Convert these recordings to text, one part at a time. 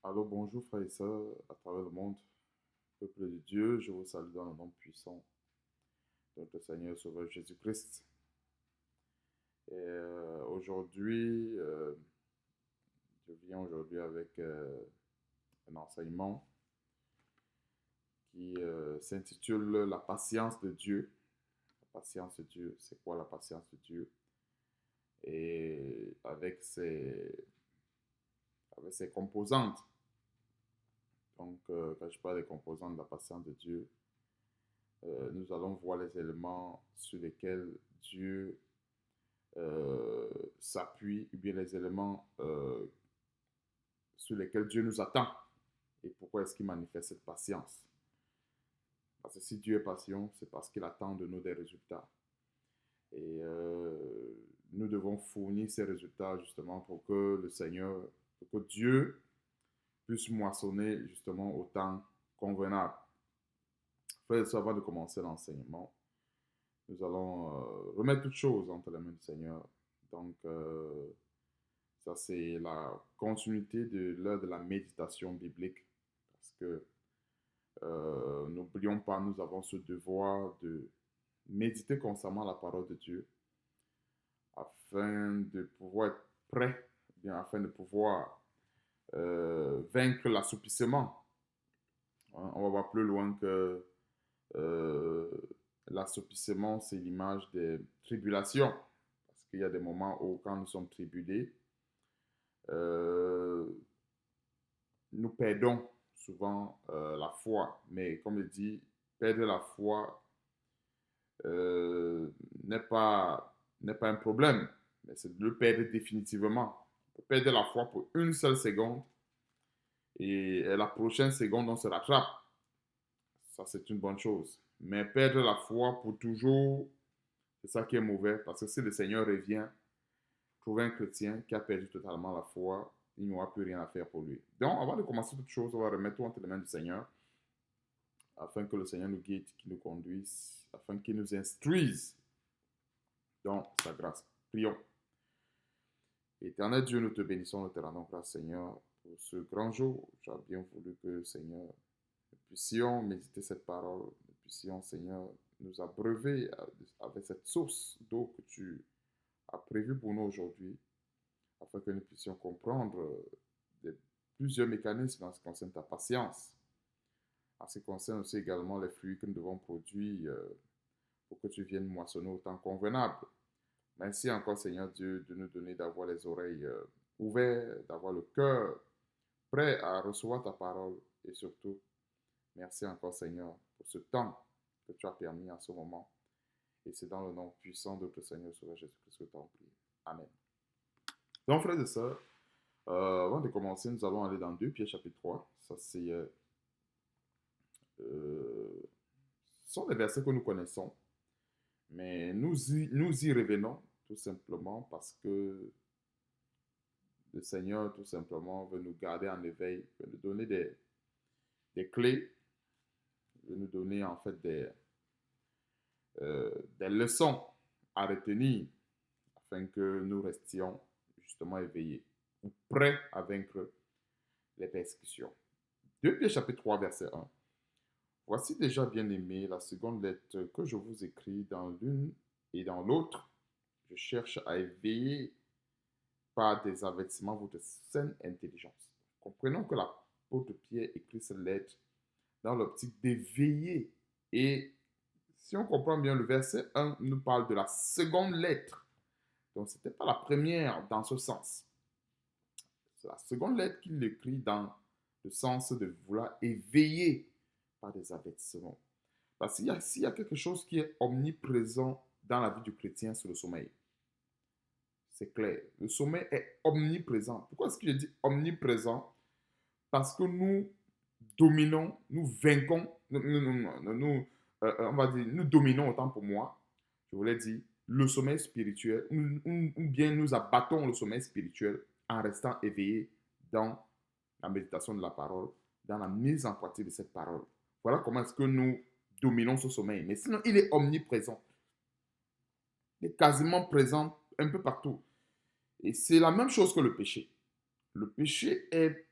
Alors bonjour frères et sœurs à travers le monde, peuple de Dieu, je vous salue dans le nom puissant de notre Seigneur et Sauveur Jésus-Christ. Et aujourd'hui, je viens aujourd'hui avec un enseignement qui s'intitule La patience de Dieu. La patience de Dieu, c'est quoi la patience de Dieu? Et avec ses composantes. Donc, quand je parle des composantes de la patience de Dieu, nous allons voir les éléments sur lesquels Dieu s'appuie, ou bien les éléments sur lesquels Dieu nous attend. Et pourquoi est-ce qu'il manifeste cette patience? Parce que si Dieu est patient, c'est parce qu'il attend de nous des résultats. Et nous devons fournir ces résultats justement pour que le Seigneur, pour que Dieu puisse moissonner justement au temps convenable. Frère, avant de commencer l'enseignement, nous allons remettre toutes choses entre les mains du Seigneur. Donc, ça, c'est la continuité de l'heure de la méditation biblique. Parce que n'oublions pas, nous avons ce devoir de méditer constamment la parole de Dieu afin de pouvoir être prêt, bien afin de pouvoir vaincre l'assoupissement. Hein, on va voir plus loin que euh, l'assoupissement, c'est l'image des tribulations. Parce qu'il y a des moments où, quand nous sommes tribulés, euh, nous perdons souvent la foi. Mais comme je dis, perdre la foi euh, n'est pas, n'est pas un problème, mais c'est de le perdre définitivement. On peut perdre la foi pour une seule seconde et la prochaine seconde, on se rattrape. Ça, c'est une bonne chose. Mais perdre la foi pour toujours, c'est ça qui est mauvais, parce que si le Seigneur revient, trouver un chrétien qui a perdu totalement la foi, il n'y aura plus rien à faire pour lui. Donc, avant de commencer toute chose, on va remettre tout entre les mains du Seigneur, afin que le Seigneur nous guide, qu'il nous conduise, afin qu'il nous instruise dans sa grâce. Prions. Éternel Dieu, nous te bénissons, nous te rendons grâce, Seigneur, pour ce grand jour. J'ai bien voulu que, Seigneur, nous puissions méditer cette parole, nous puissions, Seigneur, nous abreuver avec cette source d'eau que tu as prévue pour nous aujourd'hui, afin que nous puissions comprendre plusieurs mécanismes en ce qui concerne ta patience, en ce qui concerne aussi également les fruits que nous devons produire pour que tu viennes moissonner au temps convenable. Merci encore, Seigneur Dieu, de nous donner d'avoir les oreilles ouvertes, d'avoir le cœur prêt à recevoir ta parole. Et surtout, merci encore, Seigneur, pour ce temps que tu as permis en ce moment. Et c'est dans le nom puissant de notre Seigneur Sauveur Jésus-Christ que tu as prié. Amen. Donc, frères et sœurs, avant de commencer, nous allons aller dans 2 Pierre chapitre 3. Ça, ce sont des versets que nous connaissons, mais nous y revenons tout simplement parce que le Seigneur, tout simplement, veut nous garder en éveil, veut nous donner des clés, veut nous donner en fait des leçons à retenir afin que nous restions justement éveillés ou prêts à vaincre les persécutions. 2 Pierre chapitre 3, verset 1. Voici déjà, bien-aimés, la seconde lettre que je vous écris dans l'une et dans l'autre. Je cherche à éveiller par des avertissements votre saine intelligence. Comprenons que l'apôtre Pierre écrit cette lettre dans l'optique d'éveiller. Et si on comprend bien, le verset 1 nous parle de la seconde lettre. Donc, ce n'était pas la première dans ce sens. C'est la seconde lettre qu'il écrit dans le sens de vouloir éveiller par des avertissements. Parce qu'il s'il y a quelque chose qui est omniprésent dans la vie du chrétien, c'est le sommeil. C'est clair. Le sommeil est omniprésent. Pourquoi est-ce que je dis omniprésent? Parce que nous dominons, nous vainquons, on va dire, nous dominons autant pour moi, je voulais dire, le sommeil spirituel, ou bien nous abattons le sommeil spirituel en restant éveillés dans la méditation de la parole, dans la mise en pratique de cette parole. Voilà comment est-ce que nous dominons ce sommeil. Mais sinon, il est omniprésent. Il est quasiment présent un peu partout. Et c'est la même chose que le péché. Le péché est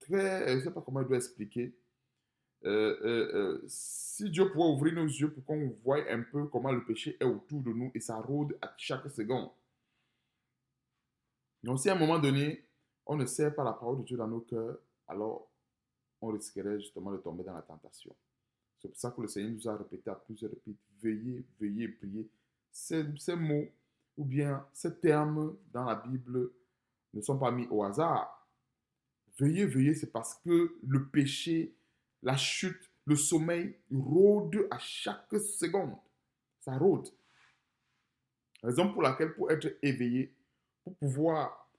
très, je ne sais pas comment je dois expliquer. Si Dieu pouvait ouvrir nos yeux pour qu'on voie un peu comment le péché est autour de nous et ça rôde à chaque seconde. Donc si à un moment donné, on ne sert pas la parole de Dieu dans nos cœurs, alors on risquerait justement de tomber dans la tentation. C'est pour ça que le Seigneur nous a répété à plusieurs reprises, veillez, veillez, priez. Ces mots ou bien ces termes dans la Bible ne sont pas mis au hasard. Veillez, veillez, c'est parce que le péché, la chute, le sommeil rôde à chaque seconde. Ça rôde. Raison pour laquelle, pour être éveillé, pour pouvoir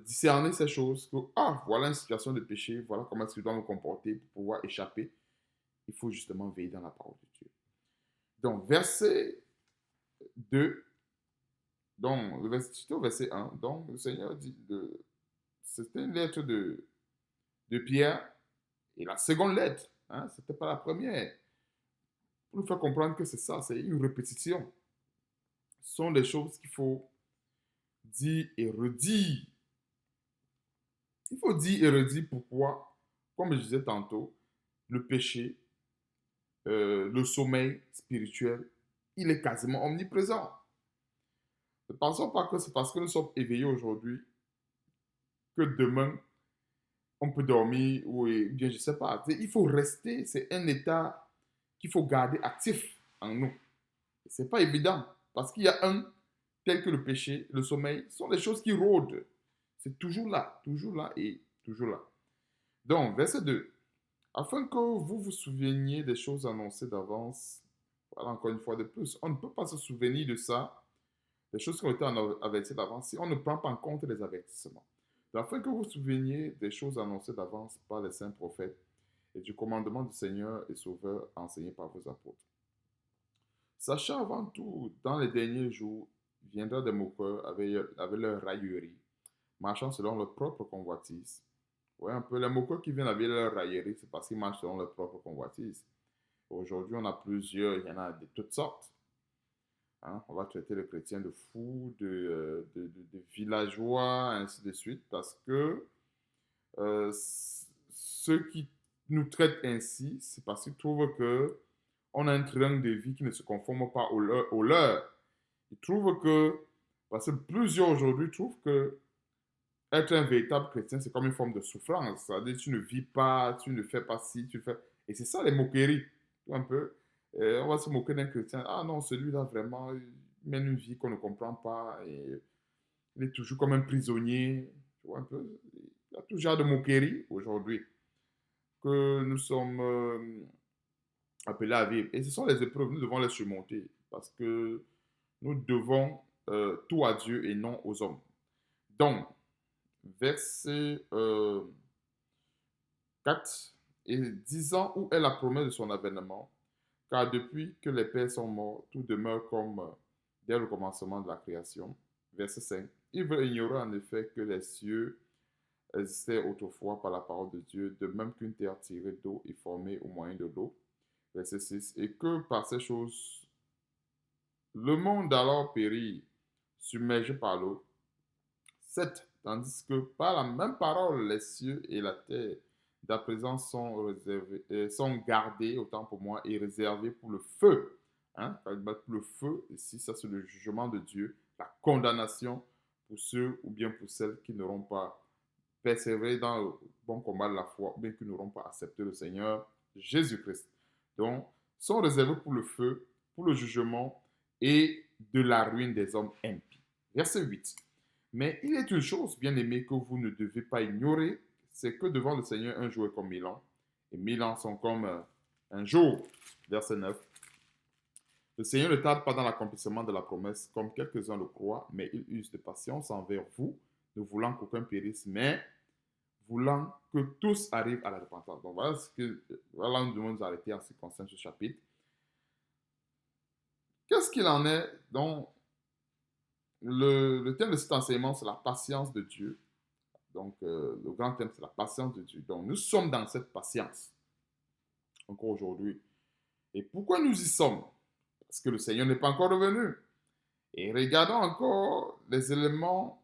discerner ces choses, que, ah, voilà une situation de péché, voilà comment est-ce que je dois me comporter pour pouvoir échapper, il faut justement veiller dans la parole de Dieu. Donc, verset 2, donc, verset 1, donc, le Seigneur dit, c'était une lettre de Pierre, et la seconde lettre, hein, ce n'était pas la première, pour nous faire comprendre que c'est ça, c'est une répétition. Ce sont des choses qu'il faut dire et redire. Il faut dire et redire pourquoi, comme je disais tantôt, le péché, le sommeil spirituel, il est quasiment omniprésent. Ne pensons pas que c'est parce que nous sommes éveillés aujourd'hui que demain, on peut dormir ou bien je ne sais pas. Il faut rester, c'est un état qu'il faut garder actif en nous. Ce n'est pas évident parce qu'il y a un tel que le péché, le sommeil, ce sont des choses qui rôdent. C'est toujours là et toujours là. Donc, verset 2. Afin que vous vous souveniez des choses annoncées d'avance, voilà encore une fois de plus, on ne peut pas se souvenir de ça, des choses qui ont été averties d'avance, si on ne prend pas en compte les avertissements. Afin que vous vous souveniez des choses annoncées d'avance par les saints prophètes et du commandement du Seigneur et Sauveur enseigné par vos apôtres. Sachant avant tout, dans les derniers jours, viendra des moqueurs avec leur raillerie, marchant selon leur propre convoitise. Ouais, un peu les moqueurs qui viennent avec leur raillerie, c'est parce qu'ils marchent selon leur propre convoitise. Aujourd'hui, on a plusieurs, il y en a de toutes sortes. Hein, on va traiter le chrétien de fou, de villageois, ainsi de suite, parce que ceux qui nous traitent ainsi, c'est parce qu'ils trouvent que on a un train de vie qui ne se conforme pas au leur. Ils trouvent que, parce que plusieurs aujourd'hui trouvent que être un véritable chrétien, c'est comme une forme de souffrance. C'est-à-dire, tu ne vis pas, tu ne fais pas ci, tu fais. Et c'est ça les moqueries, un peu. On va se moquer d'un chrétien. Ah non, celui-là, vraiment, il mène une vie qu'on ne comprend pas. Et il est toujours comme un prisonnier. Tu vois un peu. Il y a tout genre de moqueries aujourd'hui que nous sommes appelés à vivre. Et ce sont les épreuves, nous devons les surmonter. Parce que nous devons tout à Dieu et non aux hommes. Donc, verset 4, et 10 ans où est la promesse de son avènement, car depuis que les pères sont morts, tout demeure comme dès le commencement de la création. Verset 5, il veut ignorer en effet que les cieux existaient autrefois par la parole de Dieu, de même qu'une terre tirée d'eau est formée au moyen de l'eau. Verset 6, et que par ces choses, le monde alors périt, submergé par l'eau. 7. Tandis que par la même parole, les cieux et la terre d'à présent sont gardés, autant pour moi, et réservés pour le feu. Hein? Pour le feu, ici, ça c'est le jugement de Dieu, la condamnation pour ceux ou bien pour celles qui n'auront pas persévéré dans le bon combat de la foi, ou bien qui n'auront pas accepté le Seigneur Jésus-Christ. Donc, sont réservés pour le feu, pour le jugement et de la ruine des hommes impies. Verset 8. Mais il est une chose, bien aimée, que vous ne devez pas ignorer, c'est que devant le Seigneur, un jour est comme 1000 ans, et 1000 ans sont comme un jour. Verset 9. Le Seigneur ne tarde pas dans l'accomplissement de la promesse, comme quelques-uns le croient, mais il use de patience envers vous, ne voulant qu'aucun périsse, mais voulant que tous arrivent à la repentance. Donc voilà, nous devons nous arrêter en ce qui concerne ce chapitre. Qu'est-ce qu'il en est? Donc, le thème de cet enseignement, c'est la patience de Dieu. Donc, le grand thème, c'est la patience de Dieu. Donc, nous sommes dans cette patience, encore aujourd'hui. Et pourquoi nous y sommes? Parce que le Seigneur n'est pas encore revenu. Et regardons encore les éléments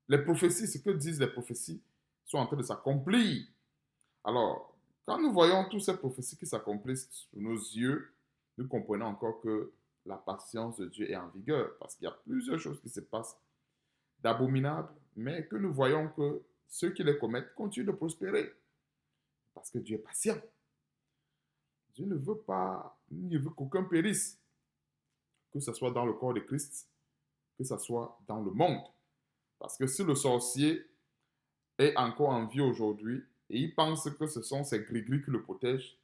les prophéties, ce que disent les prophéties, sont en train de s'accomplir. Alors, quand nous voyons toutes ces prophéties qui s'accomplissent sous nos yeux, nous comprenons encore que la patience de Dieu est en vigueur, parce qu'il y a plusieurs choses qui se passent d'abominables, mais que nous voyons que ceux qui les commettent continuent de prospérer, parce que Dieu est patient. Dieu ne veut pas, il ne veut qu'aucun périsse, que ce soit dans le corps de Christ, que ce soit dans le monde. Parce que si le sorcier est encore en vie aujourd'hui et il pense que ce sont ses gris-gris qui le protègent,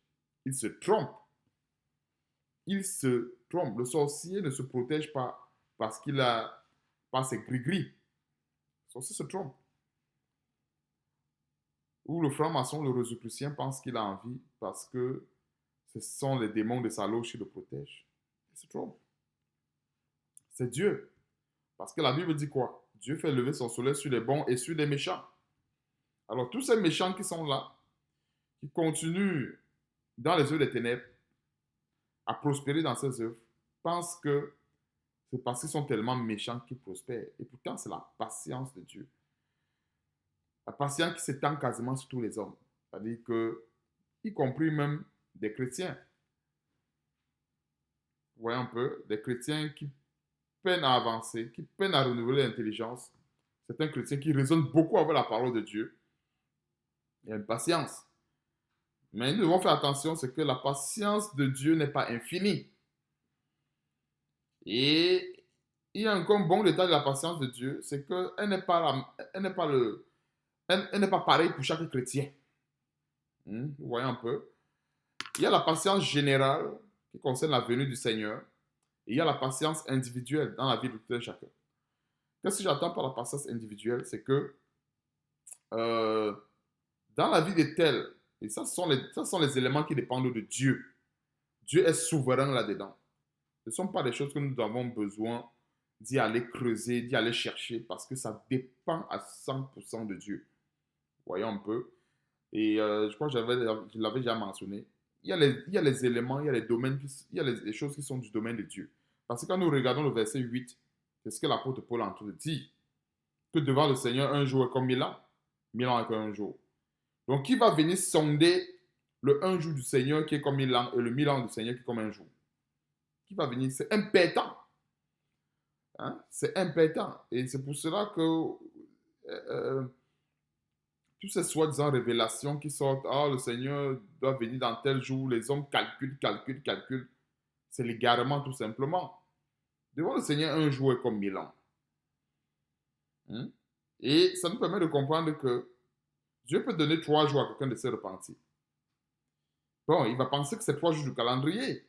il se trompe. Il se trompe. Le sorcier ne se protège pas parce qu'il a pas ses gris-gris. Le sorcier se trompe. Ou le franc-maçon, le rosicrucien pense qu'il a envie parce que ce sont les démons de sa loge qui le protègent. Il se trompe. C'est Dieu. Parce que la Bible dit quoi? Dieu fait lever son soleil sur les bons et sur les méchants. Alors tous ces méchants qui sont là, qui continuent dans les œuvres des ténèbres à prospérer dans ces œuvres, pensent que c'est parce qu'ils sont tellement méchants qu'ils prospèrent. Et pourtant, c'est la patience de Dieu. La patience qui s'étend quasiment sur tous les hommes. C'est-à-dire que, y compris même des chrétiens. Vous voyez un peu, des chrétiens qui peinent à avancer, qui peinent à renouveler l'intelligence. C'est un chrétien qui raisonne beaucoup avec la parole de Dieu. Il y a une patience. Mais nous devons faire attention, c'est que la patience de Dieu n'est pas infinie. Et il y a encore un bon détail de la patience de Dieu, c'est qu'elle n'est pas, elle n'est pas pareille pour chaque chrétien. Vous voyez un peu. Il y a la patience générale qui concerne la venue du Seigneur. Et il y a la patience individuelle dans la vie de tout un chacun. Qu'est-ce que j'attends par la patience individuelle? C'est que dans la vie de tel, et ça, ce sont les éléments qui dépendent de Dieu. Dieu est souverain là-dedans. Ce ne sont pas des choses que nous avons besoin d'y aller creuser, d'y aller chercher, parce que ça dépend à 100% de Dieu. Voyons un peu. Et je crois que je l'avais déjà mentionné. Il y a les éléments, il y a les domaines, il y a les choses qui sont du domaine de Dieu. Parce que quand nous regardons le verset 8, c'est ce que l'apôtre Paul est en train de dire. Que devant le Seigneur, un jour est comme 1000 ans. 1000 ans est comme un jour. Donc, qui va venir sonder le un jour du Seigneur qui est comme 1000 ans et le 1000 ans du Seigneur qui est comme un jour? Qui va venir? C'est impétant. Hein? C'est impétant. Et c'est pour cela que toutes ces soi-disant révélations qui sortent, ah, le Seigneur doit venir dans tel jour, les hommes calculent. C'est l'égarement tout simplement. Devant le Seigneur, un jour est comme 1000 ans. Et ça nous permet de comprendre que Dieu peut donner 3 jours à quelqu'un de se repentir. Bon, il va penser que c'est 3 jours du calendrier.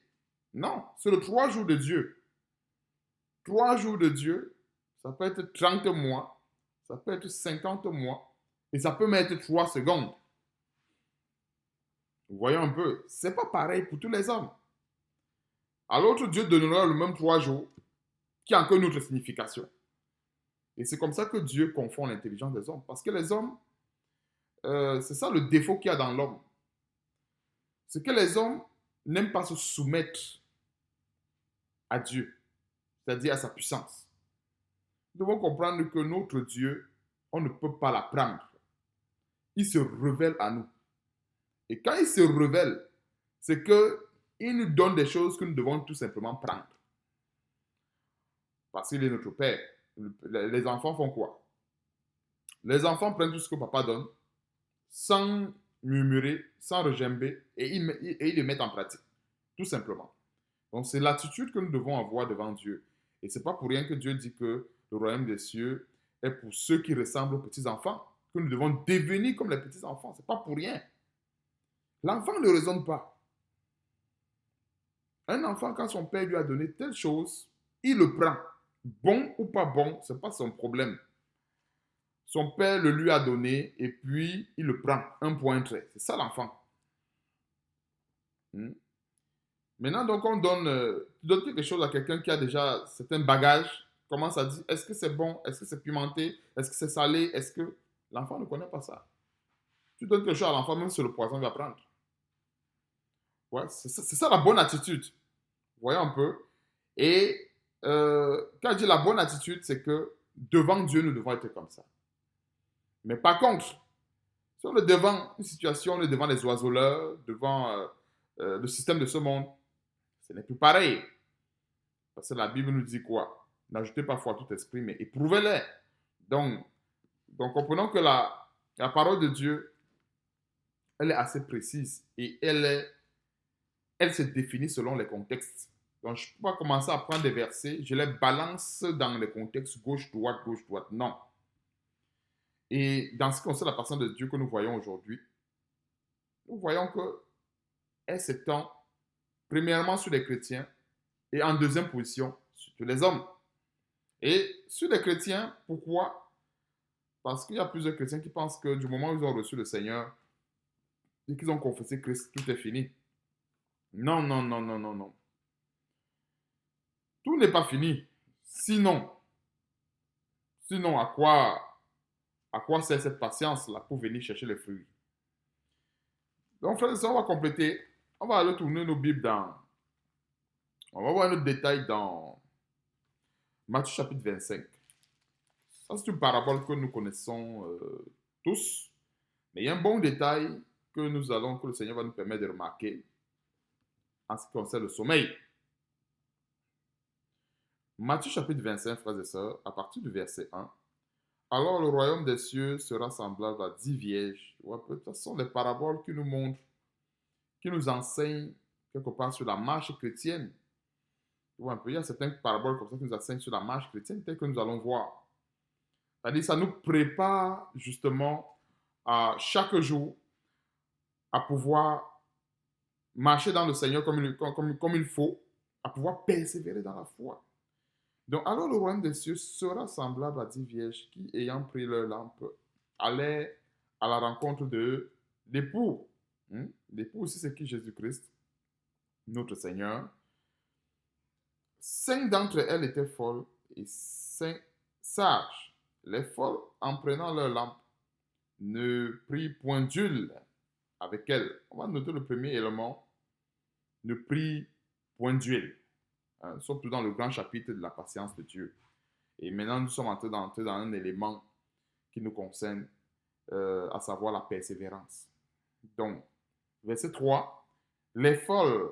Non, c'est le 3 jours de Dieu. 3 jours de Dieu, ça peut être 30 mois, ça peut être 50 mois, et ça peut même être 3 secondes. Vous voyez un peu, c'est pas pareil pour tous les hommes. À l'autre, Dieu donnera le même 3 jours, qui a encore une autre signification. Et c'est comme ça que Dieu confond l'intelligence des hommes. Parce que les hommes, c'est ça le défaut qu'il y a dans l'homme. C'est que les hommes n'aiment pas se soumettre à Dieu, c'est-à-dire à sa puissance. Nous devons comprendre que notre Dieu, on ne peut pas l'apprendre. Il se révèle à nous. Et quand il se révèle, c'est qu'il nous donne des choses que nous devons tout simplement prendre. Parce qu'il est notre Père. Les enfants font quoi? Les enfants prennent tout ce que papa donne, sans murmurer, sans regimber, et ils le mettent en pratique. Tout simplement. Donc c'est l'attitude que nous devons avoir devant Dieu. Et ce n'est pas pour rien que Dieu dit que le royaume des cieux est pour ceux qui ressemblent aux petits-enfants, que nous devons devenir comme les petits-enfants. Ce n'est pas pour rien. L'enfant ne raisonne pas. Un enfant, quand son père lui a donné telle chose, il le prend. Bon ou pas bon, ce n'est pas son problème. Son père le lui a donné et puis il le prend. Un point trait. C'est ça l'enfant. Maintenant, donc, on donne, tu donnes quelque chose à quelqu'un qui a déjà certains bagages, commence à dire, est-ce que c'est bon? Est-ce que c'est pimenté? Est-ce que c'est salé? Est-ce que... L'enfant ne connaît pas ça. Tu donnes quelque chose à l'enfant, même si le poison, il va prendre. Ouais, c'est ça la bonne attitude. Vous voyez un peu? Et quand je dis la bonne attitude, c'est que devant Dieu, nous devons être comme ça. Mais par contre, si on est devant une situation, on est devant les oiseleurs, devant le système de ce monde, ce n'est plus pareil. Parce que la Bible nous dit quoi? N'ajoutez pas foi à tout esprit, mais éprouvez-les. Donc, comprenons que la parole de Dieu, elle est assez précise et elle se définit selon les contextes. Donc, je ne peux pas commencer à prendre des versets, je les balance dans les contextes gauche-droite, gauche-droite. Non. Et dans ce qui concerne la personne de Dieu que nous voyons aujourd'hui, nous voyons qu'elle s'étend premièrement sur les chrétiens et en deuxième position sur les hommes. Et sur les chrétiens, pourquoi? Parce qu'il y a plusieurs chrétiens qui pensent que du moment où ils ont reçu le Seigneur et qu'ils ont confessé Christ, tout est fini. Non, non, non, non, non, non. Tout n'est pas fini. Sinon, à quoi sert cette patience-là pour venir chercher les fruits? Donc, frère, ça, on va compléter. On va aller tourner nos Bibles dans. On va voir un autre détail dans Matthieu chapitre 25. Ça, c'est une parabole que nous connaissons tous. Mais il y a un bon détail que que le Seigneur va nous permettre de remarquer en ce qui concerne le sommeil. Matthieu chapitre 25, frères et sœurs, à partir du verset 1. Alors le royaume des cieux sera semblable à 10 vierges. Ce sont des paraboles qui nous montrent, qui nous enseignent quelque part sur la marche chrétienne. Il y a certaines paraboles comme ça qui nous enseignent sur la marche chrétienne, telle que nous allons voir. C'est-à-dire, ça nous prépare justement à chaque jour à pouvoir marcher dans le Seigneur comme il faut, à pouvoir persévérer dans la foi. Donc, alors le royaume des cieux sera semblable à 10 vierges qui, ayant pris leur lampe, allaient à la rencontre de l'époux. L'époux aussi, c'est qui? Jésus-Christ, notre Seigneur. 5 d'entre elles étaient folles et 5 sages. Les folles, en prenant leur lampe, ne prirent point d'huile avec elles. On va noter le premier élément, ne prit point d'huile. Surtout dans le grand chapitre de la patience de Dieu. Et maintenant, nous sommes entrés dans un élément qui nous concerne, à savoir la persévérance. Donc, verset 3, les folles,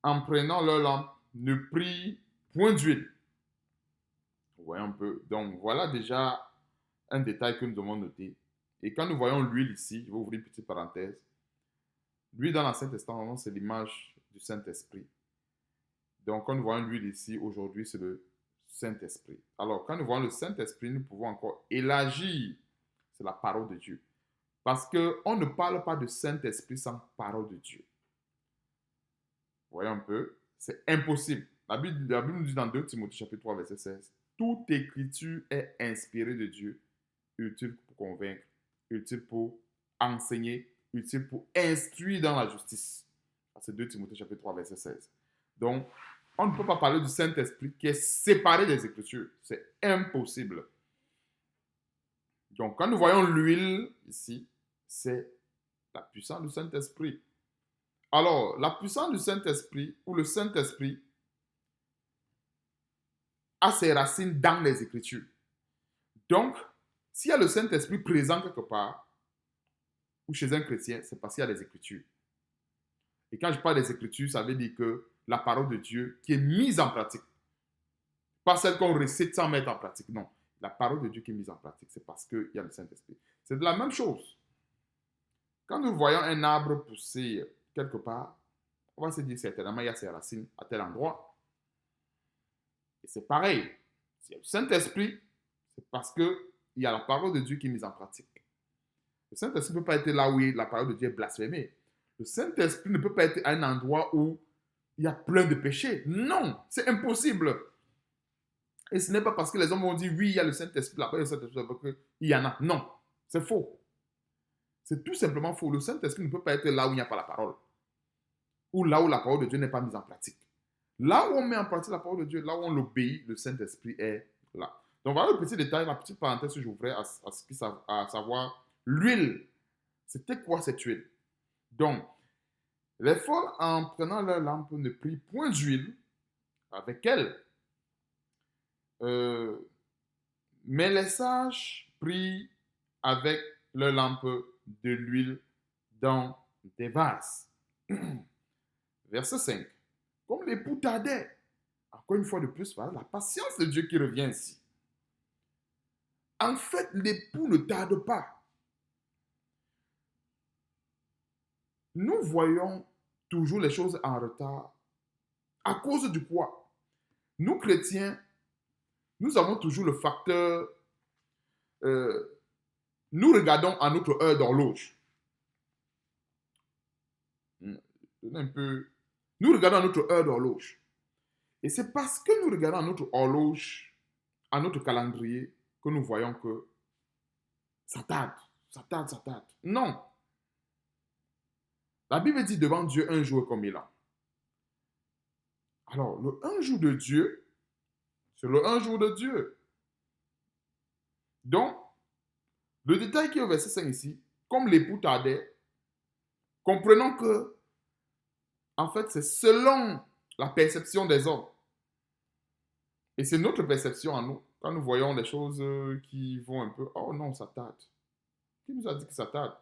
en prenant leur lampe, ne prirent point d'huile. Vous voyez un peu. Donc, voilà déjà un détail que nous devons noter. Et quand nous voyons l'huile ici, je vais ouvrir une petite parenthèse. L'huile dans l'Ancien Testament, c'est l'image du Saint-Esprit. Donc, quand nous voyons l'huile ici, aujourd'hui, c'est le Saint-Esprit. Alors, quand nous voyons le Saint-Esprit, nous pouvons encore élargir. C'est la parole de Dieu. Parce qu'on ne parle pas de Saint-Esprit sans parole de Dieu. Vous voyez un peu? C'est impossible. La Bible nous dit dans 2 Timothée chapitre 3, verset 16, toute écriture est inspirée de Dieu, utile pour convaincre, utile pour enseigner, utile pour instruire dans la justice. C'est 2 Timothée chapitre 3, verset 16. Donc, on ne peut pas parler du Saint-Esprit qui est séparé des Écritures. C'est impossible. Donc, quand nous voyons l'huile ici, c'est la puissance du Saint-Esprit. Alors, la puissance du Saint-Esprit ou le Saint-Esprit a ses racines dans les Écritures. Donc, s'il y a le Saint-Esprit présent quelque part, ou chez un chrétien, c'est parce qu'il y a les Écritures. Et quand je parle des Écritures, ça veut dire que la parole de Dieu qui est mise en pratique. Pas celle qu'on récite sans mettre en pratique, non. La parole de Dieu qui est mise en pratique, c'est parce qu'il y a le Saint-Esprit. C'est de la même chose. Quand nous voyons un arbre pousser quelque part, on va se dire certainement il y a ses racines à tel endroit. Et c'est pareil. S'il y a le Saint-Esprit, c'est parce qu'il y a la parole de Dieu qui est mise en pratique. Le Saint-Esprit ne peut pas être là où la parole de Dieu est blasphémée. Le Saint-Esprit ne peut pas être à un endroit où il y a plein de péchés. Non, c'est impossible. Et ce n'est pas parce que les hommes vont dire oui, il y a le Saint-Esprit là-bas, il y a le Saint-Esprit là-bas qu'il y en a. Non, c'est faux. C'est tout simplement faux. Le Saint-Esprit ne peut pas être là où il n'y a pas la parole. Ou là où la parole de Dieu n'est pas mise en pratique. Là où on met en pratique la parole de Dieu, là où on l'obéit, le Saint-Esprit est là. Donc voilà le petit détail, la petite parenthèse que j'ouvrais à savoir l'huile. C'était quoi cette huile? Donc, les folles, en prenant leur lampe, ne prirent point d'huile avec elles. Mais les sages prirent avec leur lampe de l'huile dans des vases. Verset 5. Comme l'époux tardait. Encore une fois de plus, voilà la patience de Dieu qui revient ici. En fait, l'époux ne tarde pas. Nous voyons toujours les choses en retard à cause du quoi? Nous, chrétiens, nous avons toujours le facteur, nous regardons à notre heure d'horloge. Un peu, nous regardons à notre heure d'horloge. Et c'est parce que nous regardons à notre horloge, à notre calendrier, que nous voyons que ça tarde, ça tarde, ça tarde. Non. La Bible dit devant Dieu, un jour est comme 1000 ans. Alors, le un jour de Dieu, c'est le un jour de Dieu. Donc, le détail qui est au verset 5 ici, comme l'époux tardait, comprenons que, en fait, c'est selon la perception des hommes. Et c'est notre perception à nous. Quand nous voyons des choses qui vont un peu, oh non, ça tarde. Qui nous a dit que ça tarde?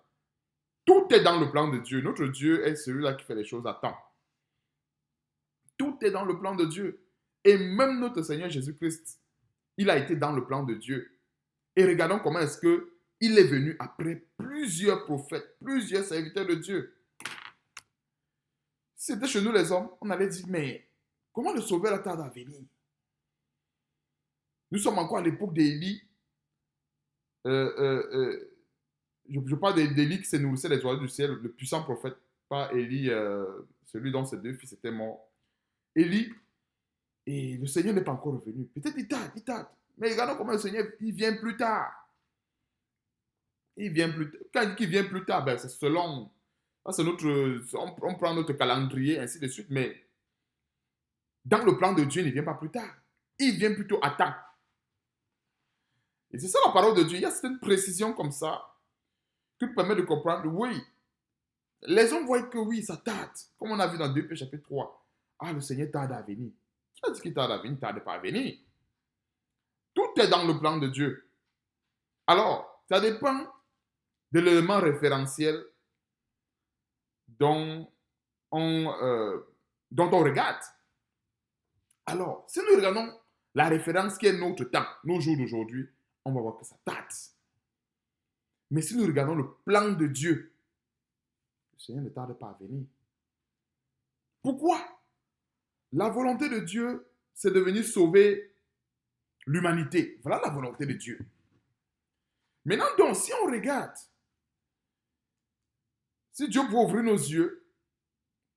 Tout est dans le plan de Dieu. Notre Dieu est celui-là qui fait les choses à temps. Tout est dans le plan de Dieu. Et même notre Seigneur Jésus-Christ, il a été dans le plan de Dieu. Et regardons comment est-ce qu'il est venu après plusieurs prophètes, plusieurs serviteurs de Dieu. Si c'était chez nous les hommes, on allait dire, mais comment le sauveur tarde à venir? Nous sommes encore à l'époque d'Élie. Je parle d'Élie qui s'est nourrissait des oiseaux du ciel, le puissant prophète, pas Élie, celui dont ses 2 fils étaient morts. Élie, et le Seigneur n'est pas encore revenu. Peut-être il tarde. Mais regardons comment le Seigneur, il vient plus tard. Il vient plus tard. Quand il dit qu'il vient plus tard, ben c'est selon, c'est notre, on prend notre calendrier, ainsi de suite, mais dans le plan de Dieu, il ne vient pas plus tard. Il vient plutôt à temps. Et c'est ça la parole de Dieu. Il y a certaines précisions comme ça qui permettent de comprendre, oui, les hommes voient que oui, ça tarde. Comme on a vu dans 2 Pierre chapitre 3. Ah, le Seigneur tarde à venir. Qui a dit qu'il tarde à venir? Il ne tarde pas à venir. Tout est dans le plan de Dieu. Alors, ça dépend de l'élément référentiel dont dont on regarde. Alors, si nous regardons la référence qui est notre temps, nos jours d'aujourd'hui, on va voir que ça tarde. Mais si nous regardons le plan de Dieu, le Seigneur ne tarde pas à venir. Pourquoi? La volonté de Dieu, c'est de venir sauver l'humanité. Voilà la volonté de Dieu. Maintenant, donc, si on regarde, si Dieu peut ouvrir nos yeux,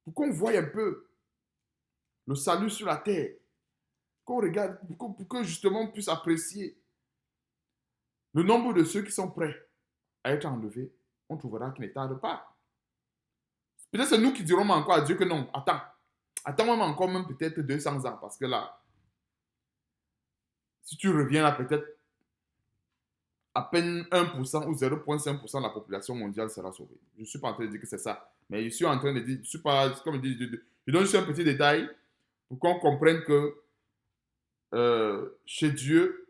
pour qu'on voie un peu le salut sur la terre, qu'on regarde, pour que justement on puisse apprécier le nombre de ceux qui sont prêts à être enlevés, on trouvera qu'il ne tarde pas. Peut-être c'est nous qui dirons encore à Dieu que non, attends-moi encore même peut-être 200 ans, parce que là, si tu reviens là, peut-être à peine 1% ou 0,5% de la population mondiale sera sauvée. Je ne suis pas en train de dire que c'est ça, mais je suis en train de dire, je ne suis pas, comme je dis, je donne juste un petit détail pour qu'on comprenne que chez Dieu,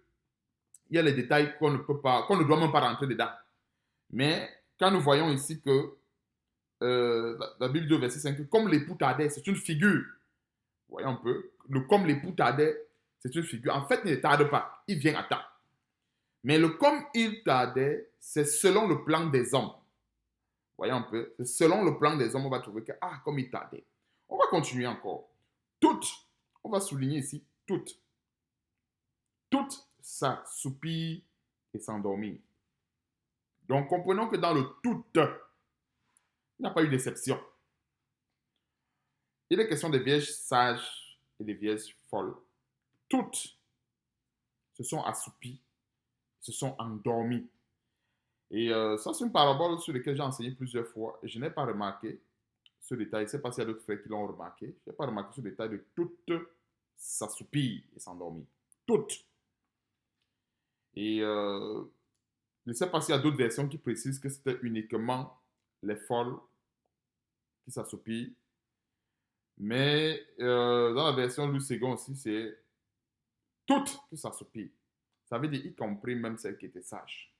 il y a les détails qu'on ne peut pas, qu'on ne doit même pas rentrer dedans. Mais quand nous voyons ici que la Bible dit au verset 5 que comme l'époux tardait, c'est une figure. Voyons un peu. Le comme l'époux tardait, c'est une figure. En fait, il ne tarde pas. Il vient à temps. Mais le comme il tardait, c'est selon le plan des hommes. Voyons un peu. C'est selon le plan des hommes, on va trouver que, ah, comme il tardait. On va continuer encore. Toutes, on va souligner ici, toutes s'assoupir et s'endormir. Donc, comprenons que dans le tout, il n'y a pas eu d'exception. Il est question des vierges sages et des vierges folles. Toutes se sont assoupies, se sont endormies. Et ça, c'est une parabole sur laquelle j'ai enseigné plusieurs fois. Et je n'ai pas remarqué ce détail. Je ne sais pas s'il y a d'autres frères qui l'ont remarqué. Je n'ai pas remarqué ce détail de toutes s'assoupir et s'endormir. Toutes. Et je ne sais pas s'il y a d'autres versions qui précisent que c'était uniquement les folles qui s'assoupillent. Mais dans la version Louis II aussi, c'est toutes qui s'assoupillent. Ça veut dire y compris même celles qui étaient sages.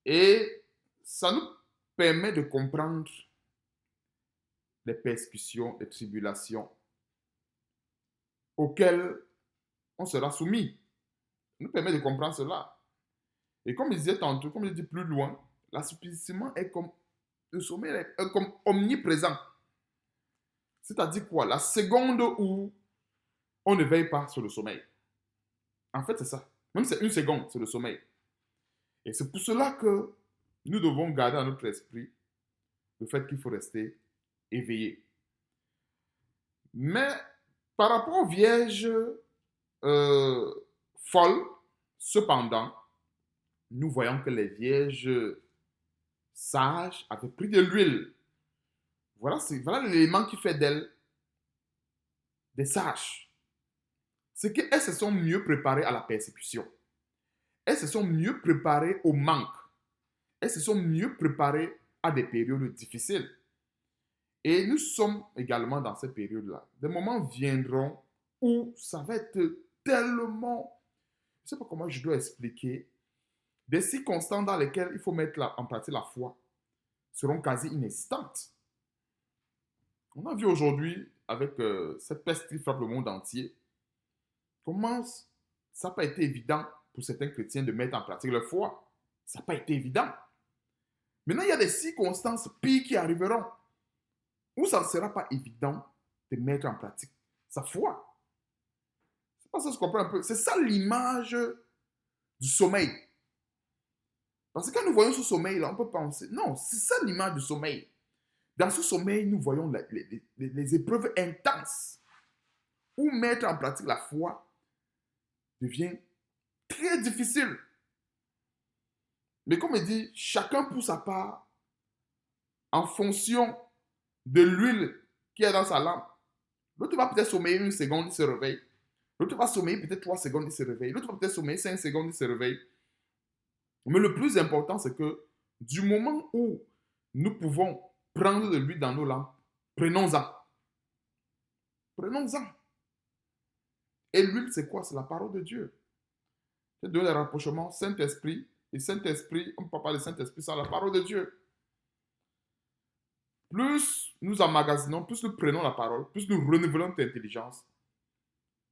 Et ça nous permet de comprendre les persécutions, les tribulations auxquelles on sera soumis. Ça nous permet de comprendre cela. Et comme je disais tantôt, comme je dis plus loin, l'assouplissement est comme le sommeil est comme omniprésent. C'est-à-dire quoi? La seconde où on ne veille pas sur le sommeil. En fait, c'est ça. Même si c'est une seconde, c'est le sommeil. Et c'est pour cela que nous devons garder dans notre esprit le fait qu'il faut rester éveillé. Mais par rapport aux vierges folles, cependant, nous voyons que les vierges sages avaient pris de l'huile. Voilà l'élément qui fait d'elles des sages. C'est qu'elles se sont mieux préparées à la persécution. Elles se sont mieux préparées au manque. Elles se sont mieux préparées à des périodes difficiles. Et nous sommes également dans cette période-là. Des moments viendront où ça va être tellement... Je ne sais pas comment je dois expliquer. Des circonstances dans lesquelles il faut mettre en pratique la foi seront quasi inexistantes. On a vu aujourd'hui, avec cette peste qui frappe le monde entier, comment ça n'a pas été évident pour certains chrétiens de mettre en pratique leur foi. Ça n'a pas été évident. Maintenant, il y a des circonstances pires qui arriveront où ça ne sera pas évident de mettre en pratique sa foi. C'est pas ça que je comprends un peu. C'est ça l'image du sommeil. Parce que quand nous voyons ce sommeil-là, on peut penser, non, c'est ça l'image du sommeil. Dans ce sommeil, nous voyons les épreuves intenses où mettre en pratique la foi devient très difficile. Mais comme il dit, chacun pour sa part en fonction de l'huile qui est dans sa lampe. L'autre va peut-être sommeiller une seconde, il se réveille. L'autre va sommeiller peut-être 3 secondes, il se réveille. L'autre va peut-être sommeiller 5 secondes, il se réveille. Mais le plus important, c'est que du moment où nous pouvons prendre de l'huile dans nos lampes, prenons-en. Prenons-en. Et l'huile, c'est quoi? C'est la parole de Dieu. C'est de le rapprochement Saint-Esprit. Et Saint-Esprit, on ne peut pas parler de Saint-Esprit sans la parole de Dieu. Plus nous emmagasinons, plus nous prenons la parole, plus nous renouvelons notre intelligence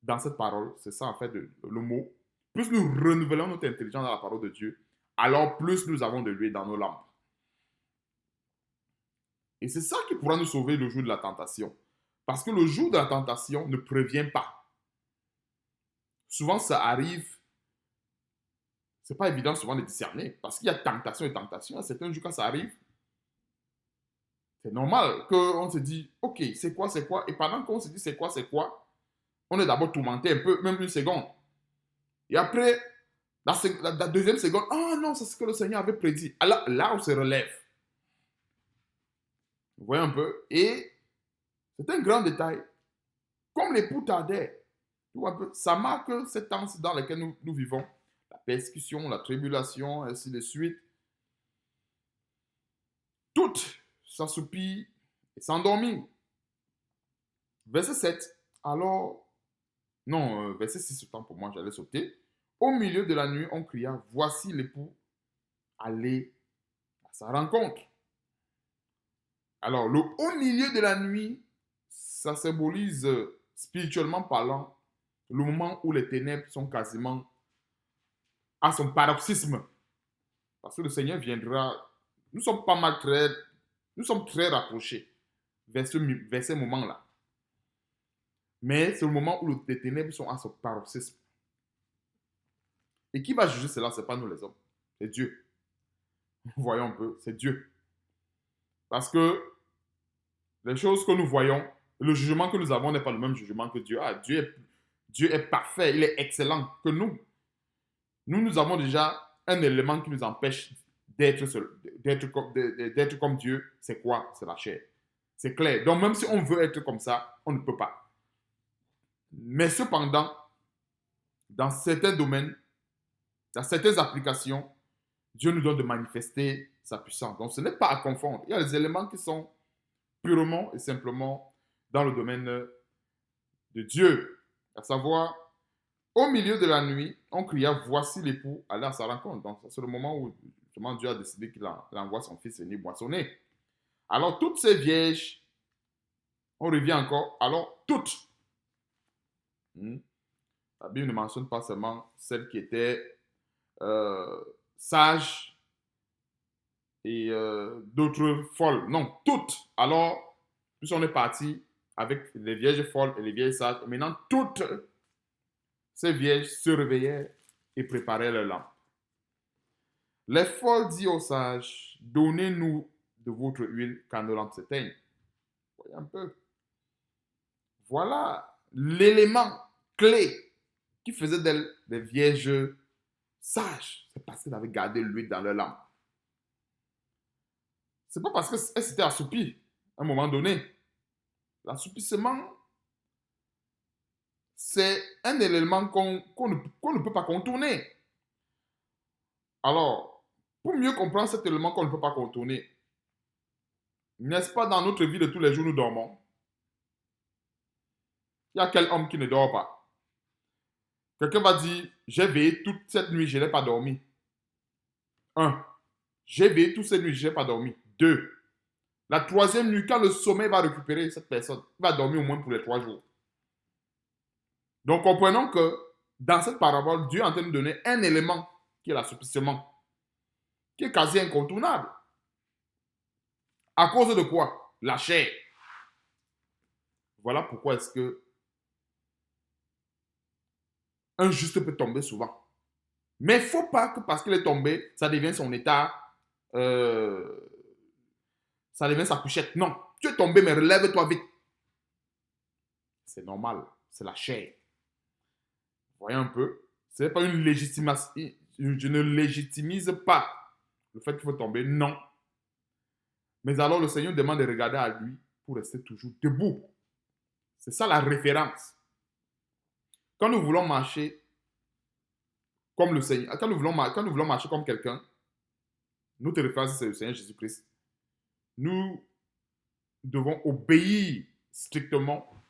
dans cette parole, c'est ça en fait le mot, plus nous renouvelons notre intelligence dans la parole de Dieu, alors plus nous avons de l'huile dans nos lampes. Et c'est ça qui pourra nous sauver le jour de la tentation. Parce que le jour de la tentation ne prévient pas. Souvent, ça arrive, c'est pas évident souvent de discerner, parce qu'il y a tentation et tentation. À certains jours, quand ça arrive, c'est normal qu'on se dit, ok, c'est quoi, et pendant qu'on se dit c'est quoi, on est d'abord tourmenté un peu, même une seconde. Et après, la deuxième seconde, ah non, c'est ce que le Seigneur avait prédit. Alors là, on se relève. Vous voyez un peu? Et c'est un grand détail. Comme l'époux tardait, ça marque cette temps dans lequel nous vivons. La persécution, la tribulation, ainsi de suite. Tout s'assoupit et s'endormit. Verset 7. Alors, non, verset 6, autant pour moi, j'allais sauter. Au milieu de la nuit, on cria, voici l'époux, allez à sa rencontre. Alors, le au milieu de la nuit, ça symbolise, spirituellement parlant, le moment où les ténèbres sont quasiment à son paroxysme. Parce que le Seigneur viendra, nous sommes pas mal nous sommes très rapprochés vers ces moments-là. Mais c'est le moment où les ténèbres sont à son paroxysme. Et qui va juger cela? Ce n'est pas nous les hommes, c'est Dieu. Voyons un peu, c'est Dieu. Parce que les choses que nous voyons, le jugement que nous avons n'est pas le même jugement que Dieu a. Dieu est parfait, il est excellent que nous. Nous avons déjà un élément qui nous empêche d'être comme Dieu. C'est quoi? C'est la chair. C'est clair. Donc même si on veut être comme ça, on ne peut pas. Mais cependant, dans certains domaines, dans certaines applications, Dieu nous donne de manifester sa puissance. Donc ce n'est pas à confondre. Il y a des éléments qui sont purement et simplement dans le domaine de Dieu. À savoir, au milieu de la nuit, on cria, voici l'époux, allez à sa rencontre. Donc c'est le moment où Justement, Dieu a décidé qu'il envoie son fils venir moissonner. Alors, toutes ces vierges, on revient encore, alors toutes. Hmm. La Bible ne mentionne pas seulement celles qui étaient sages et d'autres folles. Non, toutes. Alors, plus on est parti avec les vierges folles et les vierges sages, et maintenant toutes ces vierges se réveillaient et préparaient leur lampe. Les folles disent aux sages, donnez-nous de votre huile quand nos lampes s'éteignent. Voyez un peu. Voilà l'élément clé qui faisait d'elles des vierges sages. C'est parce qu'elles avaient gardé l'huile dans leur lampe. C'est pas parce qu'elles s'étaient assoupies à un moment donné. L'assoupissement, c'est un élément qu'on ne peut pas contourner. Alors, pour mieux comprendre cet élément qu'on ne peut pas contourner, n'est-ce pas dans notre vie de tous les jours, nous dormons? Il y a quel homme qui ne dort pas? Quelqu'un va dire, j'ai veillé toute cette nuit, je n'ai pas dormi. 1. J'ai veillé toute cette nuit, je n'ai pas dormi. 2. La troisième nuit, quand le sommeil va récupérer cette personne, il va dormir au moins pour les 3 jours. Donc, comprenons que dans cette parabole, Dieu est en train de donner un élément qui est l'assoupissement, qui est quasi incontournable. À cause de quoi? La chair. Voilà pourquoi est-ce que un juste peut tomber souvent. Mais il ne faut pas que parce qu'il est tombé, ça devient son état, ça devient sa couchette. Non, tu es tombé, mais relève-toi vite. C'est normal, c'est la chair. Voyez un peu, ce n'est pas une légitimation. Je ne légitimise pas le fait qu'il faut tomber, non. Mais alors le Seigneur demande de regarder à lui pour rester toujours debout. C'est ça la référence. Quand nous voulons marcher comme le Seigneur, quand nous voulons marcher comme quelqu'un, notre référence c'est le Seigneur Jésus-Christ. Nous devons obéir strictement.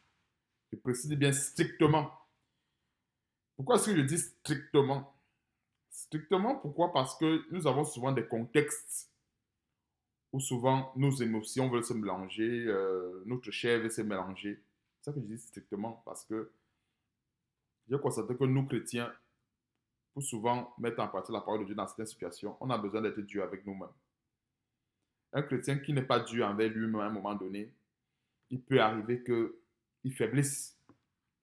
Je précise bien strictement. Pourquoi est-ce que je dis strictement? Strictement, pourquoi? Parce que nous avons souvent des contextes où souvent nos émotions veulent se mélanger, notre chair veut se mélanger. C'est ça que je dis strictement, parce que j'ai constaté que nous, chrétiens, pour souvent mettre en pratique la parole de Dieu dans certaines situations, on a besoin d'être Dieu avec nous-mêmes. Un chrétien qui n'est pas Dieu envers lui-même à un moment donné, il peut arriver qu'il faiblisse.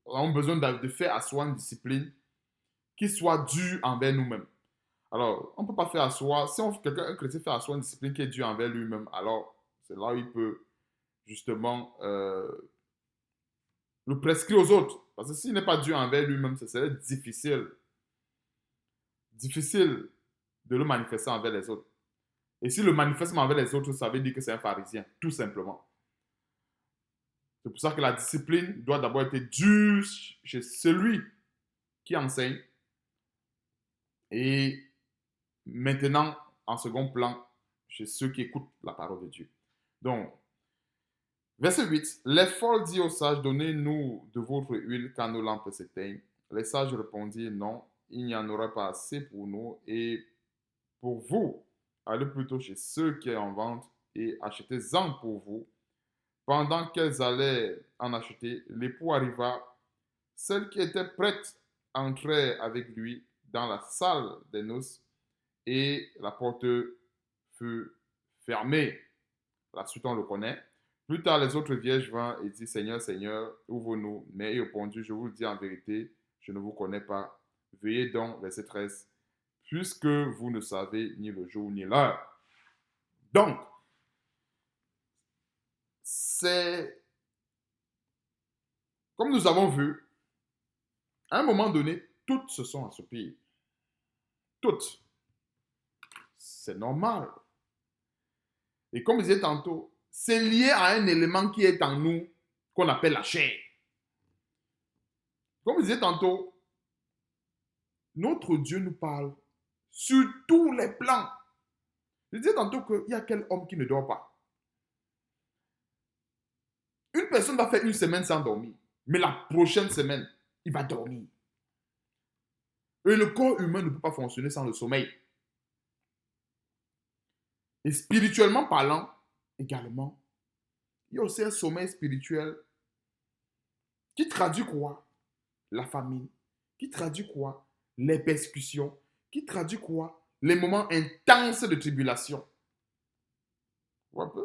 On a besoin de faire asseoir une discipline qui soit due envers nous-mêmes. Alors, on ne peut pas faire asseoir, si un chrétien fait asseoir une discipline qui est due envers lui-même, alors c'est là où il peut justement le prescrire aux autres. Parce que s'il n'est pas dû envers lui-même, ce serait difficile de le manifester envers les autres. Et si le manifeste envers les autres, ça veut dire que c'est un pharisien, tout simplement. C'est pour ça que la discipline doit d'abord être due chez celui qui enseigne et maintenant, en second plan, chez ceux qui écoutent la parole de Dieu. Donc, verset 8. Les folles dirent aux sages, donnez-nous de votre huile quand nos lampes s'éteignent. Les sages répondirent, non, il n'y en aura pas assez pour nous et pour vous. Allez plutôt chez ceux qui en vendent et achetez-en pour vous. Pendant qu'elles allaient en acheter, l'époux arriva. Celle qui était prête entrait avec lui dans la salle des noces et la porte fut fermée. La suite, on le connaît. Plus tard, les autres vierges vinrent et dirent, Seigneur, Seigneur, ouvre-nous. Mais il répondit, je vous le dis en vérité, je ne vous connais pas. Veuillez donc, verset 13, puisque vous ne savez ni le jour ni l'heure. Donc, c'est, comme nous avons vu, à un moment donné, toutes se sont assoupies. Toutes. C'est normal. Et comme je disais tantôt, c'est lié à un élément qui est en nous, qu'on appelle la chair. Comme je disais tantôt, notre Dieu nous parle sur tous les plans. Je disais tantôt qu'il y a quel homme qui ne dort pas. Une personne va faire une semaine sans dormir, mais la prochaine semaine, il va dormir. Et le corps humain ne peut pas fonctionner sans le sommeil. Et spirituellement parlant, également, il y a aussi un sommeil spirituel qui traduit quoi? La famine. Qui traduit quoi? Les persécutions. Qui traduit quoi? Les moments intenses de tribulation.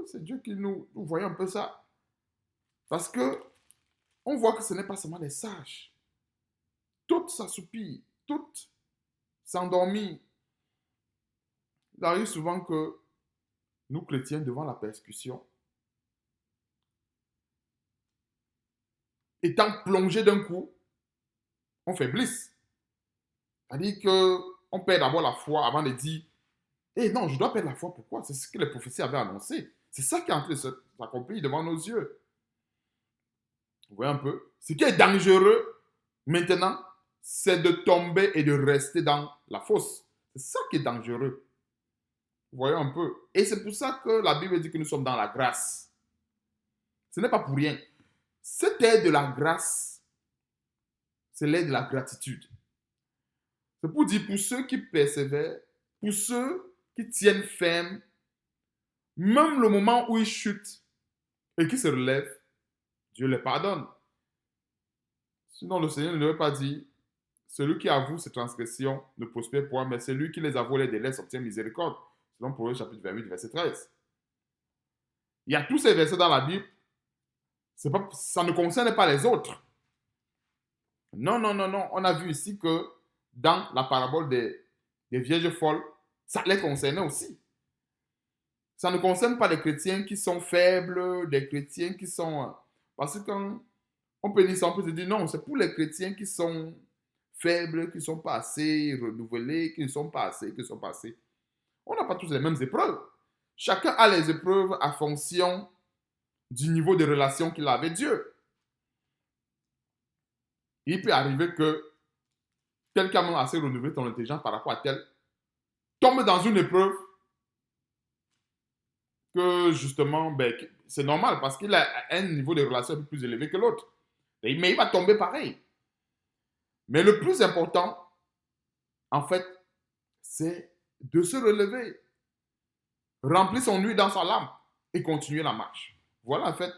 C'est Dieu qui nous voyons un peu ça. Parce que on voit que ce n'est pas seulement les sages. Toutes s'assoupissent, toutes s'endormissent. Il arrive souvent que nous, chrétiens, devant la persécution, étant plongés d'un coup, on faiblisse. C'est-à-dire qu'on perd d'abord la foi avant de dire eh non, je dois perdre la foi. Pourquoi? C'est ce que les prophéties avaient annoncé. C'est ça qui est en train de s'accomplir devant nos yeux. Vous voyez un peu? Ce qui est dangereux maintenant, c'est de tomber et de rester dans la fosse. C'est ça qui est dangereux. Vous voyez un peu? Et c'est pour ça que la Bible dit que nous sommes dans la grâce. Ce n'est pas pour rien. Cette aide de la grâce, c'est l'aide de la gratitude. C'est pour dire pour ceux qui persévèrent, pour ceux qui tiennent ferme, même le moment où ils chutent et qui se relèvent, Dieu les pardonne. Sinon, le Seigneur ne devait pas dire celui qui avoue ses transgressions ne prospère point, mais celui qui les avoue les délaisse obtient miséricorde. Selon Proverbe chapitre 28, verset 13. Il y a tous ces versets dans la Bible. Ça ne concerne pas les autres. Non, non, non, non. On a vu ici que dans la parabole des vierges folles, ça les concernait aussi. Ça ne concerne pas les chrétiens qui sont faibles, des chrétiens qui sont... Parce que quand on peut dire ça, on peut se dire non, c'est pour les chrétiens qui sont faibles, qui ne sont pas assez renouvelés, qui ne sont pas assez, qui ne sont pas assez. On n'a pas tous les mêmes épreuves. Chacun a les épreuves en fonction du niveau de relation qu'il a avec Dieu. Il peut arriver que quelqu'un a assez renouvelé ton intelligence par rapport à tel tombe dans une épreuve que justement, c'est normal parce qu'il a un niveau de relation un peu plus élevé que l'autre. Mais il va tomber pareil. Mais le plus important, en fait, c'est de se relever, remplir son huile dans sa lampe et continuer la marche. Voilà, en fait,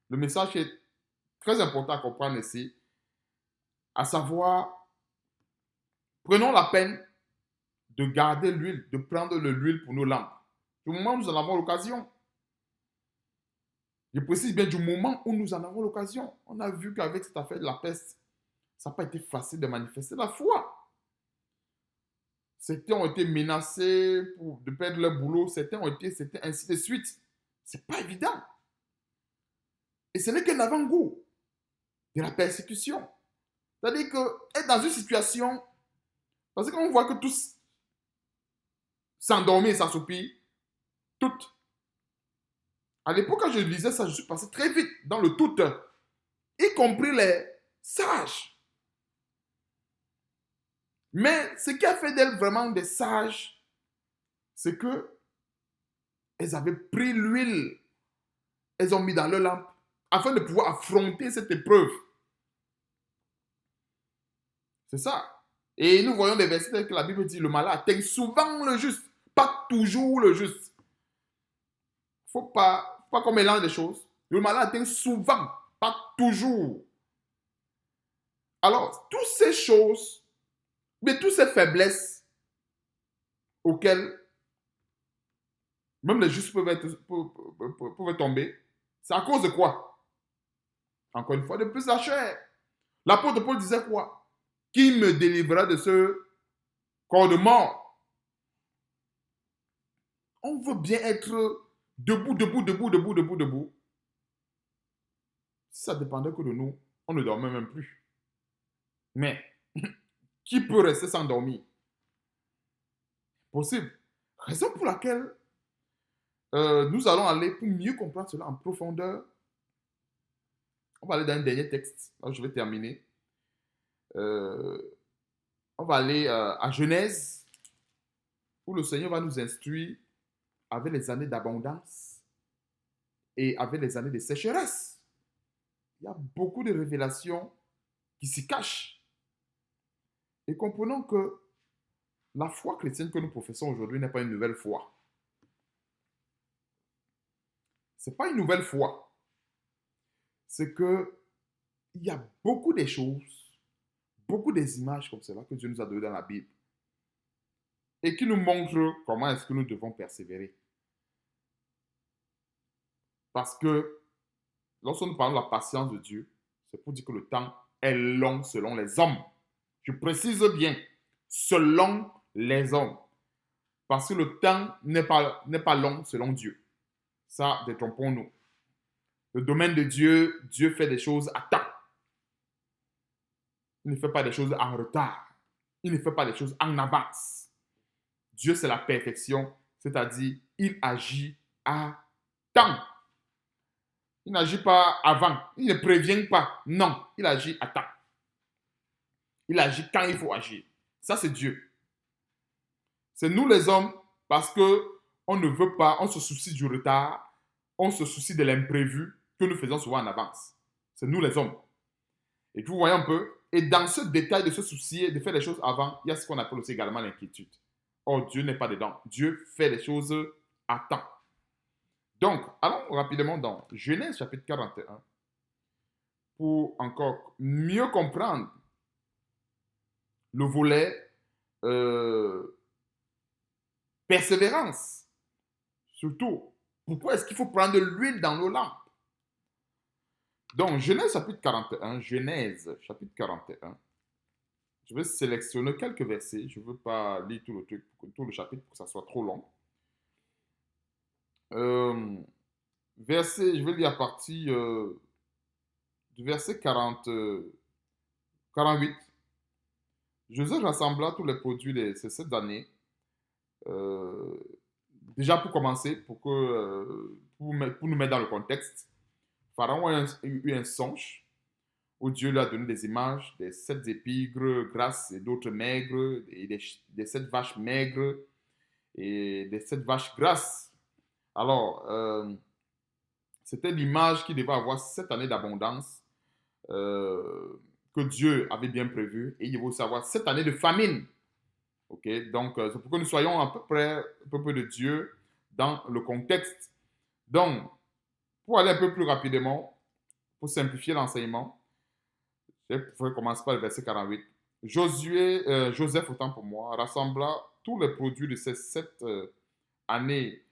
le message qui est très important à comprendre ici, à savoir, prenons la peine de garder l'huile, de prendre de l'huile pour nos lampes. Du moment où nous en avons l'occasion. Je précise bien du moment où nous en avons l'occasion. On a vu qu'avec cette affaire de la peste, ça n'a pas été facile de manifester la foi. Certains ont été menacés de perdre leur boulot, certains c'était ainsi de suite. C'est pas évident. Et ce n'est qu'un avant-goût de la persécution. C'est-à-dire que être dans une situation, parce qu'on voit que tous s'endorment et s'assoupissent, toutes. À l'époque, quand je lisais ça, je suis passé très vite dans le tout, y compris les sages. Mais ce qui a fait d'elles vraiment des sages, c'est que elles avaient pris l'huile, elles ont mis dans leur lampe afin de pouvoir affronter cette épreuve. C'est ça. Et nous voyons des versets que la Bible dit le malheur atteint souvent le juste, pas toujours le juste. Faut pas qu'on mélange les choses. Le malheur atteint souvent, pas toujours. Alors, toutes ces choses, mais toutes ces faiblesses auxquelles même les justes peuvent tomber, c'est à cause de quoi? Encore une fois, de plus la chair. L'apôtre Paul disait quoi? Qui me délivrera de ce corps de mort? On veut bien être debout, debout, debout, debout, debout, debout. Si ça dépendait que de nous, on ne dormait même plus. Mais, qui peut rester sans dormir? Possible. Raison pour laquelle nous allons aller, pour mieux comprendre cela en profondeur, on va aller dans un dernier texte. Là, je vais terminer. On va aller à Genèse, où le Seigneur va nous instruire avec les années d'abondance et avec les années de sécheresse. Il y a beaucoup de révélations qui s'y cachent. Et comprenons que la foi chrétienne que nous professons aujourd'hui n'est pas une nouvelle foi. Ce n'est pas une nouvelle foi. C'est que il y a beaucoup de choses, beaucoup des images comme cela que Dieu nous a données dans la Bible et qui nous montrent comment est-ce que nous devons persévérer. Parce que lorsque nous parlons de la patience de Dieu, c'est pour dire que le temps est long selon les hommes. Je précise bien, selon les hommes. Parce que le temps n'est pas long selon Dieu. Ça, détrompons-nous. Le domaine de Dieu, Dieu fait des choses à temps. Il ne fait pas des choses en retard. Il ne fait pas des choses en avance. Dieu, c'est la perfection, c'est-à-dire, il agit à temps. Il n'agit pas avant. Il ne prévient pas. Non, il agit à temps. Il agit quand il faut agir. Ça, c'est Dieu. C'est nous les hommes, parce que on ne veut pas, on se soucie du retard, on se soucie de l'imprévu que nous faisons souvent en avance. C'est nous les hommes. Et vous voyez un peu, et dans ce détail de se soucier, de faire les choses avant, il y a ce qu'on appelle aussi également l'inquiétude. Or, Dieu n'est pas dedans. Dieu fait les choses à temps. Donc, allons rapidement dans Genèse chapitre 41 pour encore mieux comprendre le volet persévérance. Surtout, pourquoi est-ce qu'il faut prendre l'huile dans nos lampes? Donc, Genèse chapitre 41, je vais sélectionner quelques versets. Je ne veux pas lire tout le truc, tout le chapitre pour que ça soit trop long. Je vais lire à partir du verset 48. Joseph rassembla tous les produits de ces 7 années. Déjà pour commencer, pour nous mettre dans le contexte, Pharaon a eu un songe où Dieu lui a donné des images des 7 épigres grasses et d'autres maigres, et des 7 vaches maigres et des 7 vaches grasses. Alors, c'était l'image qui devait avoir 7 années d'abondance que Dieu avait bien prévu, et il devait aussi avoir 7 années de famine. Ok, donc c'est pour que nous soyons à peu près de Dieu dans le contexte. Donc, pour aller un peu plus rapidement, pour simplifier l'enseignement, je vais commencer par le verset 48. Joseph, autant pour moi, rassembla tous les produits de ces 7 années,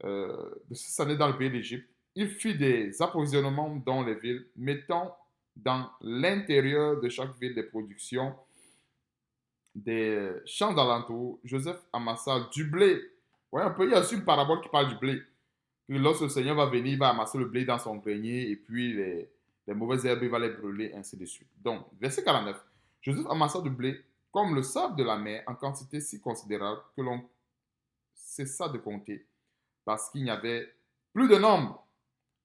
dans le pays d'Égypte. Il fit des approvisionnements dans les villes, mettant dans l'intérieur de chaque ville des productions des champs d'alentour. Joseph amassa du blé. Ouais, un peu, il y a aussi une parabole qui parle du blé. Que lorsque le Seigneur va venir, il va amasser le blé dans son grenier et puis les mauvaises herbes, il va les brûler, ainsi de suite. Donc, verset 49. Joseph amassa du blé comme le sable de la mer en quantité si considérable que l'on cessa de compter parce qu'il n'y avait plus de nombre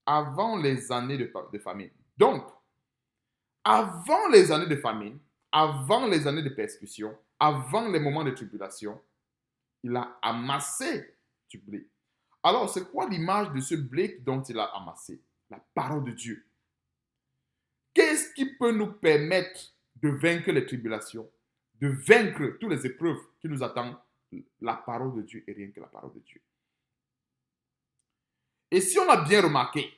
avant les années de famine. Donc, avant les années de famine, avant les années de persécution, avant les moments de tribulation, il a amassé du blé. Alors, c'est quoi l'image de ce blé dont il a amassé? La parole de Dieu. Qu'est-ce qui peut nous permettre de vaincre les tribulations, de vaincre toutes les épreuves qui nous attendent? La parole de Dieu et rien que la parole de Dieu. Et si on a bien remarqué,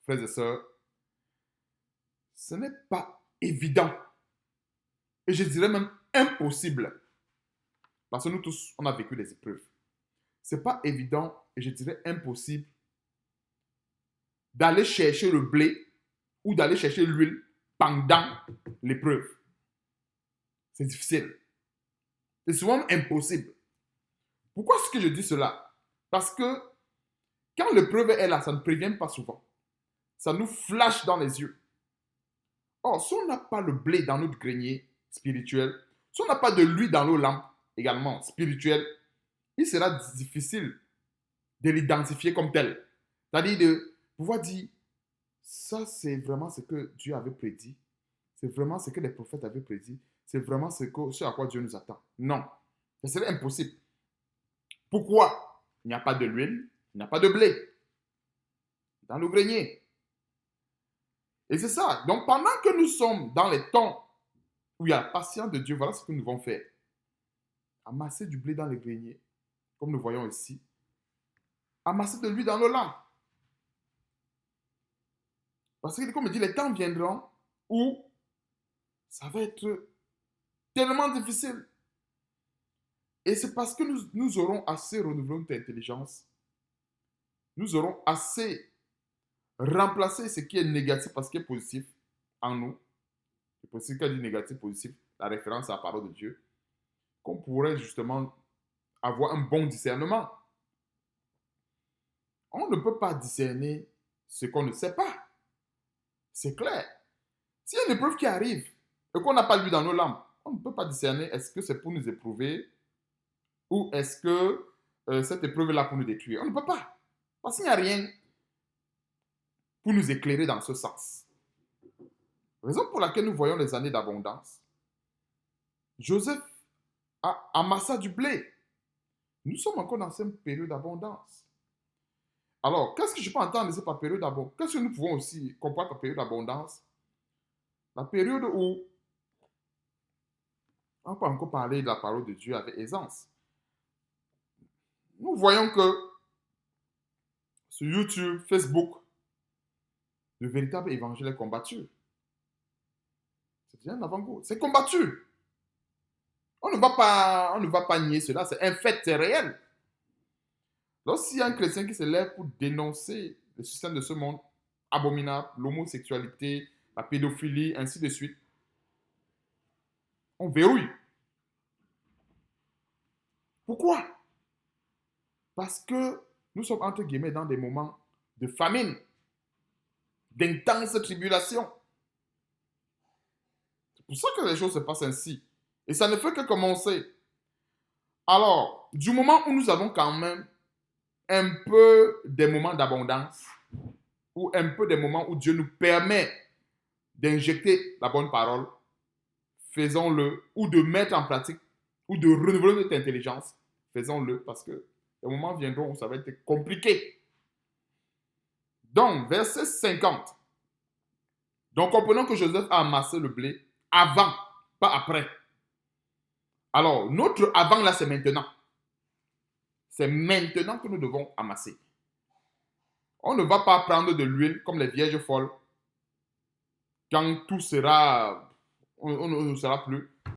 frères et sœurs, ce n'est pas évident. Et je dirais même impossible. Parce que nous tous, on a vécu des épreuves. Ce n'est pas évident et je dirais impossible d'aller chercher le blé ou d'aller chercher l'huile pendant l'épreuve. C'est difficile. C'est souvent impossible. Pourquoi est-ce que je dis cela? Parce que quand l'épreuve est là, ça ne prévient pas souvent. Ça nous flash dans les yeux. Or, si on n'a pas le blé dans notre grenier spirituel, si on n'a pas de l'huile dans nos lampes également spirituelles, il sera difficile de l'identifier comme tel. C'est-à-dire de pouvoir dire, ça c'est vraiment ce que Dieu avait prédit. C'est vraiment ce que les prophètes avaient prédit. C'est vraiment ce à quoi Dieu nous attend. Non, ce serait impossible. Pourquoi? Il n'y a pas de l'huile, il n'y a pas de blé dans le grenier. Et c'est ça. Donc, pendant que nous sommes dans les temps où il y a la patience de Dieu, voilà ce que nous devons faire. Amasser du blé dans les greniers, comme nous voyons ici. amasser de l'huile dans nos lampes. Parce que, comme je dis, les temps viendront où ça va être tellement difficile. Et c'est parce que nous aurons assez renouvelé notre intelligence, nous aurons assez remplacé ce qui est négatif par ce qui est positif en nous. C'est possible qu'il y ait du négatif, positif, la référence à la parole de Dieu, qu'on pourrait justement avoir un bon discernement. On ne peut pas discerner ce qu'on ne sait pas. C'est clair. S'il y a une épreuve qui arrive et qu'on n'a pas lu dans nos lampes, on ne peut pas discerner est-ce que c'est pour nous éprouver ou est-ce que cette épreuve est là pour nous détruire. On ne peut pas. Parce qu'il n'y a rien pour nous éclairer dans ce sens. Raison pour laquelle nous voyons les années d'abondance. Joseph a amassé du blé. Nous sommes encore dans cette période d'abondance. Alors, qu'est-ce que je peux entendre de cette période d'abondance? Qu'est-ce que nous pouvons aussi comprendre par période d'abondance? La période où on peut encore parler de la parole de Dieu avec aisance. Nous voyons que sur YouTube, Facebook, le véritable évangile est combattu. C'est déjà un avant-goût. C'est combattu. On ne va pas nier cela, c'est un fait, c'est réel. Lorsqu'il y a un chrétien qui se lève pour dénoncer le système de ce monde abominable, l'homosexualité, la pédophilie, ainsi de suite, on verrouille. Pourquoi? Parce que nous sommes entre guillemets dans des moments de famine, d'intenses tribulations. C'est pour ça que les choses se passent ainsi. Et ça ne fait que commencer. Alors, du moment où nous avons quand même un peu des moments d'abondance, ou un peu des moments où Dieu nous permet d'injecter la bonne parole, faisons-le, ou de mettre en pratique, ou de renouveler notre intelligence, faisons-le, parce que les moments viendront où ça va être compliqué. Donc, verset 50. Donc, comprenons que Joseph a amassé le blé avant, pas après. Alors, notre avant là, c'est maintenant. C'est maintenant que nous devons amasser. On ne va pas prendre de l'huile comme les vierges folles quand tout sera, on ne sera plus.